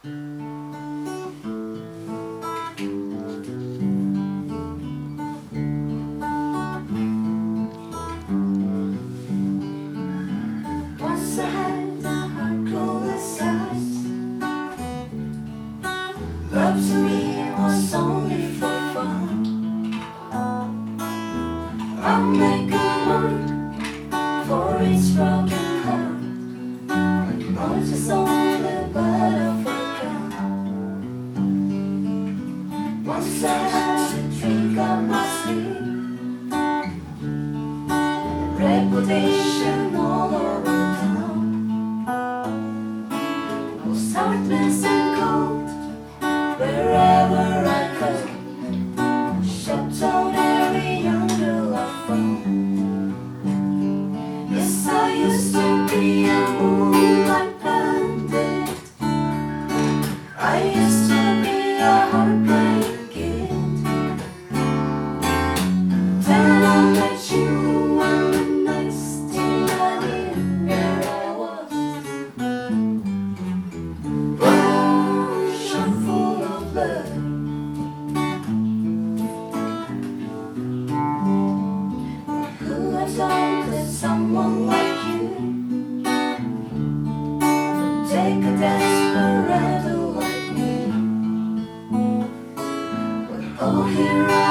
Once I had a heart cold as ice. Love to me was only for fun. I'll make a mark for its broken heart. Oh, just on the bottom of a gun. Once I had a drink of my sleep, reputation all over town. I was heartless and cold wherever I could. Shut down every young girl I found. Yes, I used to be a moonlight bandit. I used to be a heartbreak kid. Then I met you and the next thing I knew, where I was. Ocean full of blood. Who had thought that someone like you would take a desperado like me? But oh, here I